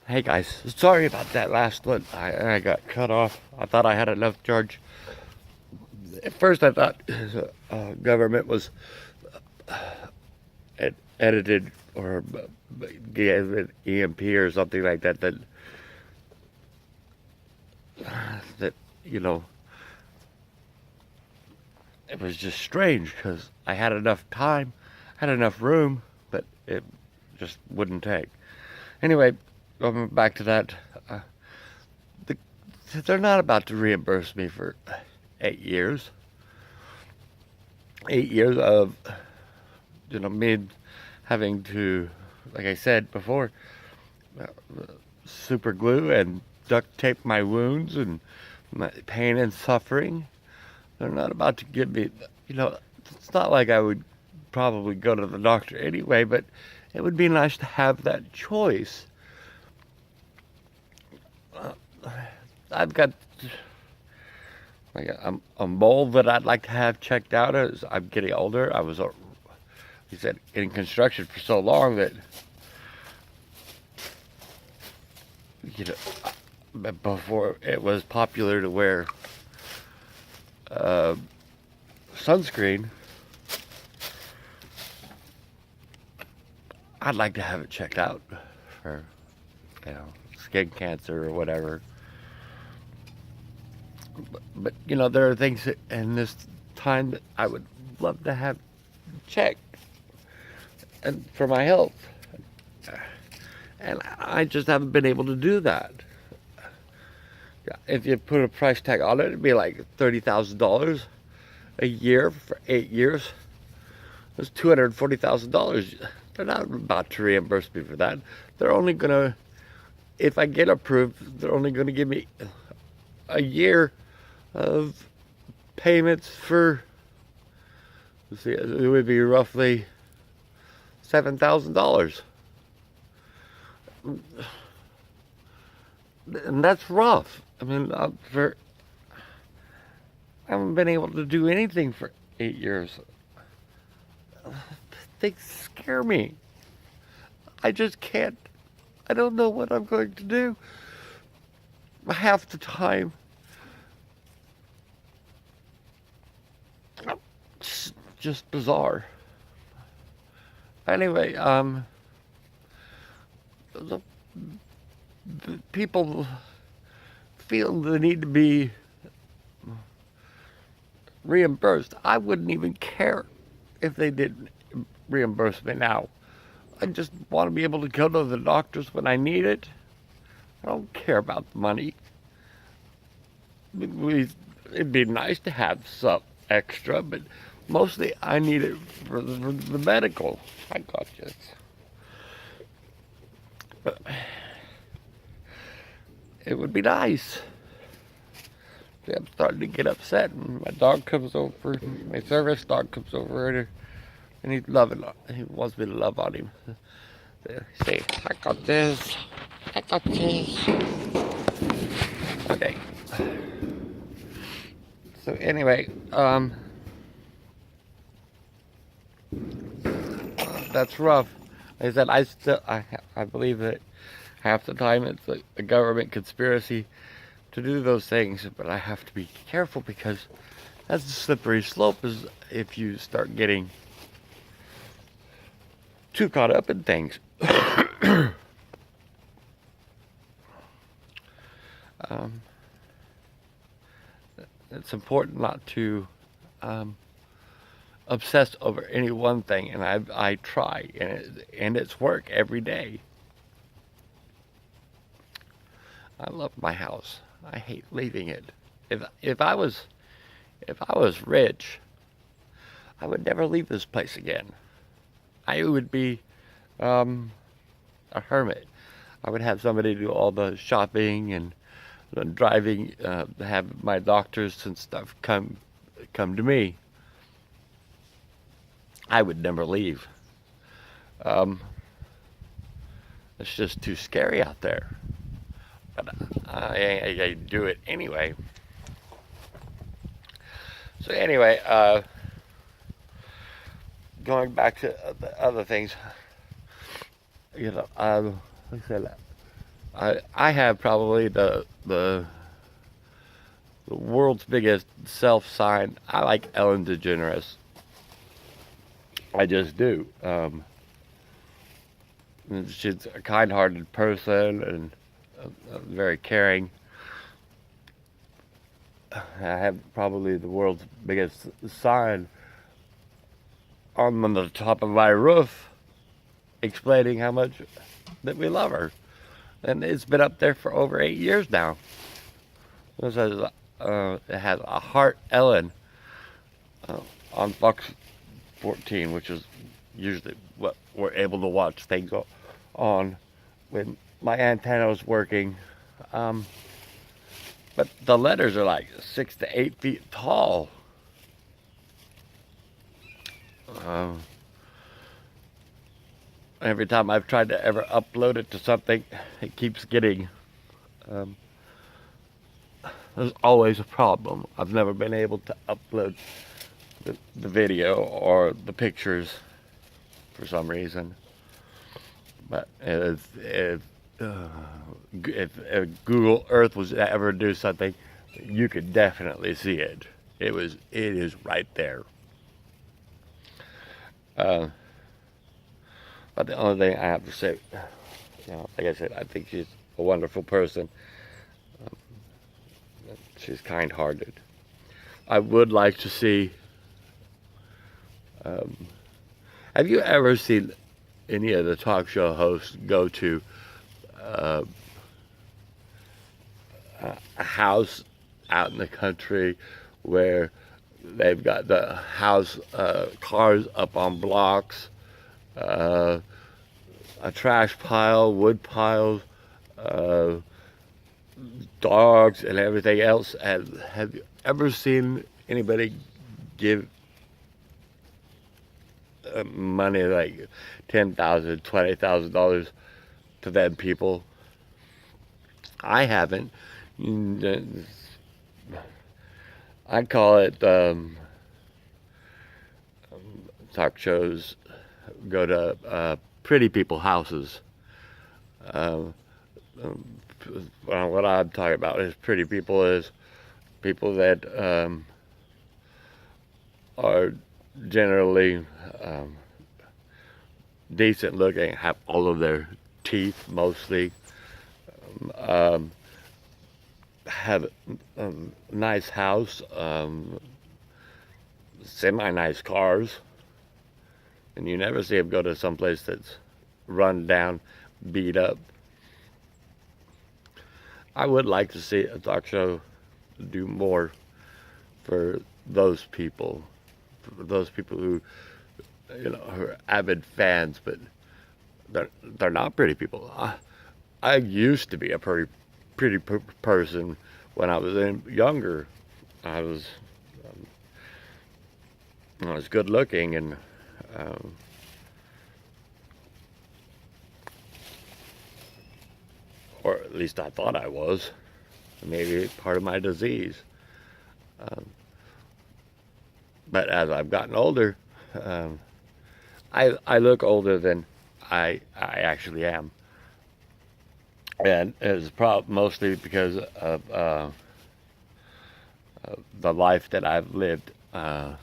Hey guys, sorry about that last one. I got cut off. I thought I had enough charge. At first, I thought government was edited or gave an EMP or something like that. That you know, it was just strange because I had enough time, had enough room, but it just wouldn't take. Anyway, going back to that. Uh, the, they're not about to reimburse me for 8 years. 8 years of me having to, like I said before, uh, super glue and duct tape my wounds and my pain and suffering. They're not about to give me, you know, it's not like I would probably go to the doctor anyway, but it would be nice to have that choice. Uh, I've got like a mole that I'd like to have checked out as I'm getting older. I was, he said, in construction for so long that, you know, before it was popular to wear uh, sunscreen, I'd like to have it checked out for, skin cancer or whatever. But there are things in this time that I would love to have checked and for my health. And I just haven't been able to do that. If you put a price tag on it, it'd be like $30,000 a year for 8 years. That's $240,000. They're not about to reimburse me for that. They're only gonna, if I get approved, they're only gonna give me a year of payments for, let's see, it would be roughly $7,000. And that's rough. I mean, I haven't been able to do anything for 8 years. Things scare me. I just can't. I don't know what I'm going to do. Half the time, it's just bizarre. Anyway, the people feel the need to be reimbursed. I wouldn't even care if they didn't reimburse me now. I just want to be able to go to the doctors when I need it. I don't care about the money. It'd be nice to have some extra, but mostly I need it for the medical. I got this. But it would be nice. See, I'm starting to get upset. My dog comes over, my service dog comes over, and he's loving it. He wants me to love on him. Say, I got this. I got this. Okay. So anyway, that's rough. Like I said, I believe that half the time it's a government conspiracy to do those things, but I have to be careful because that's a slippery slope. Is if you start getting too caught up in things. um, it's important not to obsess over any one thing, and I try, and it's work every day. I love my house. I hate leaving it. If I was rich, I would never leave this place again. I would be a hermit. I would have somebody do all the shopping and driving, have my doctors and stuff come to me. I would never leave. Um, it's just too scary out there. But I do it anyway. So anyway, going back to the other things, like I said, I have probably the world's biggest self sign. I like Ellen DeGeneres. I just do. She's a kind-hearted person and very caring. I have probably the world's biggest sign on the top of my roof explaining how much that we love her. And it's been up there for over 8 years now. It has a Heart Ellen on Fox 14, which is usually what we're able to watch things on when my antenna is working. But the letters are like 6 to 8 feet tall. Every time I've tried to ever upload it to something, it keeps getting. There's always a problem. I've never been able to upload the video or the pictures for some reason. But if Google Earth was to ever do something, you could definitely see it. It is right there. But the only thing I have to say, like I said, I think she's a wonderful person. She's kind-hearted. I would like to see. Have you ever seen any of the talk show hosts go to a house out in the country where they've got the house cars up on blocks, a trash pile, wood piles, dogs, and everything else? Have you ever seen anybody give money like $10,000, $20,000 to them people? I haven't. I call it talk shows go to pretty people houses. What I'm talking about is pretty people is people that are generally decent looking, have all of their teeth mostly, have a nice house, semi-nice cars, and you never see them go to someplace that's run down, beat up. I would like to see a talk show do more for those people who, who are avid fans, but they're not pretty people. I used to be a pretty person when I was younger. I was good looking and or at least I thought I was. Maybe part of my disease. But as I've gotten older, I look older than I actually am. And it's mostly because of the life that I've lived. I've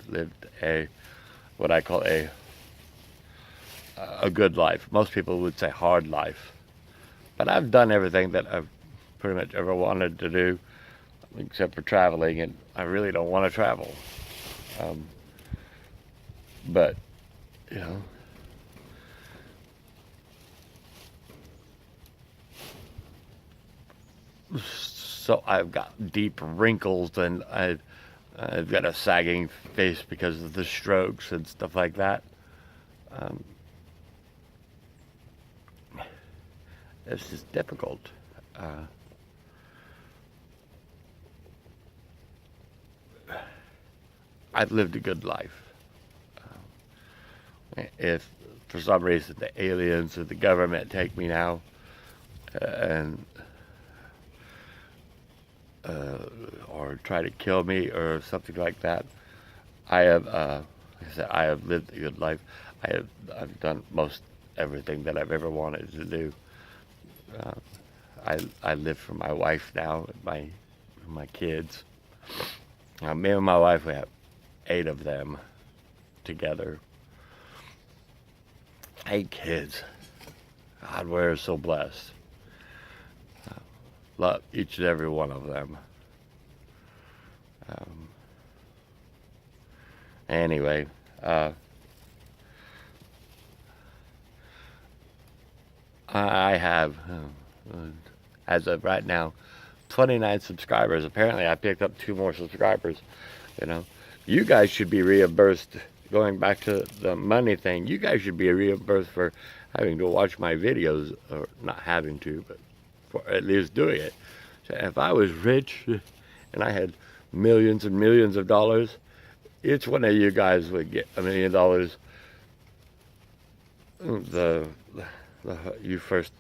lived what I call a good life. Most people would say hard life. But I've done everything that I've pretty much ever wanted to do, except for traveling, and I really don't want to travel. But, so I've got deep wrinkles, and I've got a sagging face because of the strokes and stuff like that. It's just difficult. I've lived a good life. If for some reason the aliens or the government take me now and or try to kill me or something like that, I have, like I said, I have lived a good life. I've done most everything that I've ever wanted to do. I live for my wife now and my kids. Me and my wife, we have 8 of them together. 8 kids. God, we're so blessed. Love each and every one of them. Anyway, I have, as of right now, 29 subscribers. Apparently, I picked up 2 more subscribers. You know, you guys should be reimbursed. Going back to the money thing, you guys should be reimbursed for having to watch my videos, or not having to, but for at least doing it. So if I was rich and I had millions and millions of dollars, each one of you guys would get $1 million. You first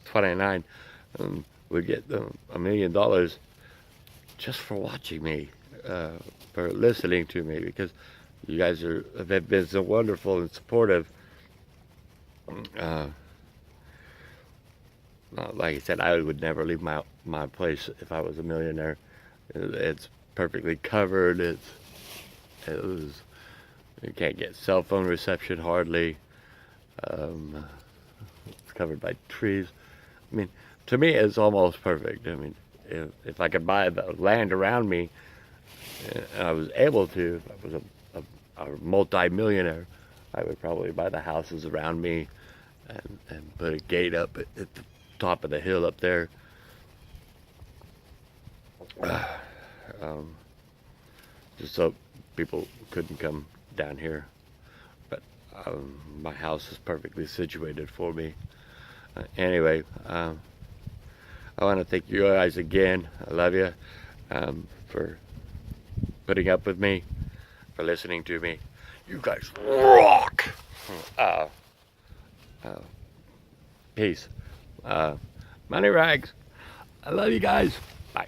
29 would get $1 million just for watching me, for listening to me, because you guys have been so wonderful and supportive. Like I said, I would never leave my place if I was a millionaire. It's perfectly covered. You can't get cell phone reception hardly. It's covered by trees. I mean, to me, it's almost perfect. I mean, if I could buy the land around me, and I was able to, if I was a multi-millionaire, I would probably buy the houses around me and put a gate up at the top of the hill up there. Just so people couldn't come down here. But my house is perfectly situated for me. Anyway, I want to thank you guys again. I love you for putting up with me, for listening to me. You guys rock! Peace. Money Rags. I love you guys. Bye.